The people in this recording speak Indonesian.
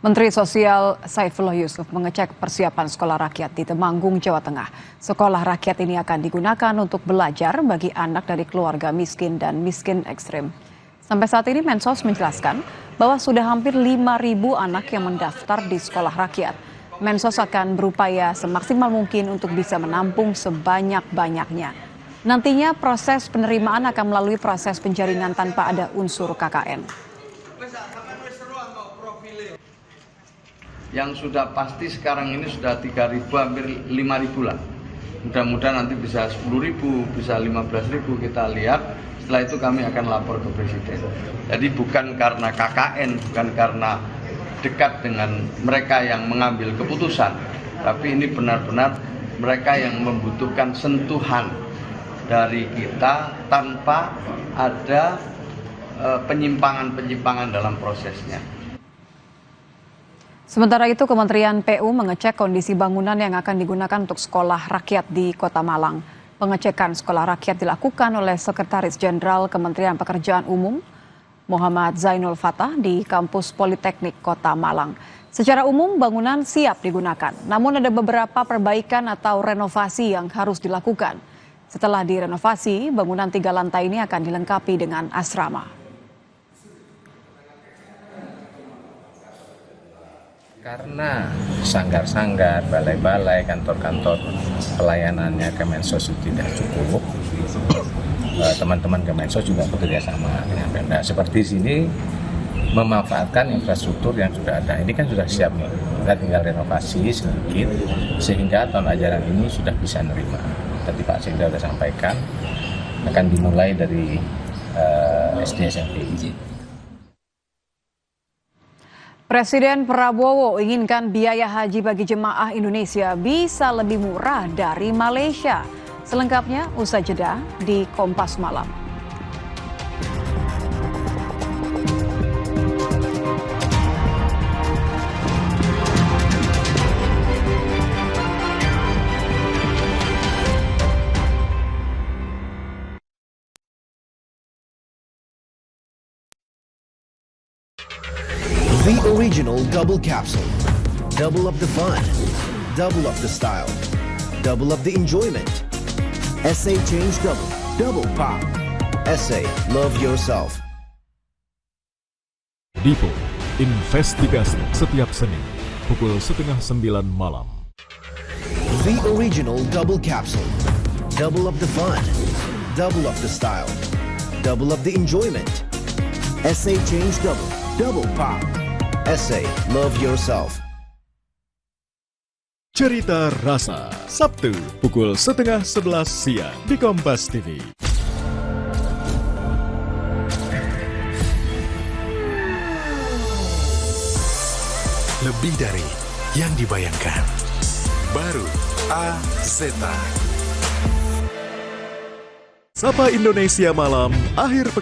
Menteri Sosial Saifullah Yusuf mengecek persiapan sekolah rakyat di Temanggung, Jawa Tengah. Sekolah rakyat ini akan digunakan untuk belajar bagi anak dari keluarga miskin dan miskin ekstrim. Sampai saat ini Mensos menjelaskan bahwa sudah hampir 5.000 anak yang mendaftar di sekolah rakyat. Mensos akan berupaya semaksimal mungkin untuk bisa menampung sebanyak-banyaknya. Nantinya proses penerimaan akan melalui proses penjaringan tanpa ada unsur KKN. Yang sudah pasti sekarang ini sudah 3.000, hampir 5.000 lah. Mudah-mudahan nanti bisa 10.000, bisa 15.000, kita lihat. Setelah itu kami akan lapor ke Presiden. Jadi bukan karena KKN, bukan karena dekat dengan mereka yang mengambil keputusan, tapi ini benar-benar mereka yang membutuhkan sentuhan dari kita tanpa ada penyimpangan-penyimpangan dalam prosesnya. Sementara itu, Kementerian PU mengecek kondisi bangunan yang akan digunakan untuk sekolah rakyat di Kota Malang. Pengecekan sekolah rakyat dilakukan oleh Sekretaris Jenderal Kementerian Pekerjaan Umum, Muhammad Zainul Fatah, di kampus Politeknik Kota Malang. Secara umum, bangunan siap digunakan, namun ada beberapa perbaikan atau renovasi yang harus dilakukan. Setelah direnovasi, bangunan 3 lantai ini akan dilengkapi dengan asrama. Karena sanggar-sanggar, balai-balai, kantor-kantor pelayanannya Kemensos tidak cukup, teman-teman Kemensos juga bekerja sama dengan Pemda. Seperti sini memanfaatkan infrastruktur yang sudah ada. Ini kan sudah siap nih, kita tinggal renovasi sedikit sehingga tahun ajaran ini sudah bisa nerima. Tadi Pak Sekda sudah sampaikan akan dimulai dari SD SMP. Presiden Prabowo inginkan biaya haji bagi jemaah Indonesia bisa lebih murah dari Malaysia. Selengkapnya usai jeda di Kompas Malam. The original double capsule. Double up the fun. Double up the style. Double up the enjoyment. SA Change Double. Double pop. SA Love Yourself. Dipo, investigasi setiap Senin pukul 8:30 malam. The original double capsule. Double up the fun. Double up the style. Double up the enjoyment. SA Change Double. Double pop. SA Love Yourself. Cerita Rasa, Sabtu pukul 10:30 siang di Kompas TV. Lebih dari yang dibayangkan. Baru AZ. Sapa Indonesia Malam, akhir pekan.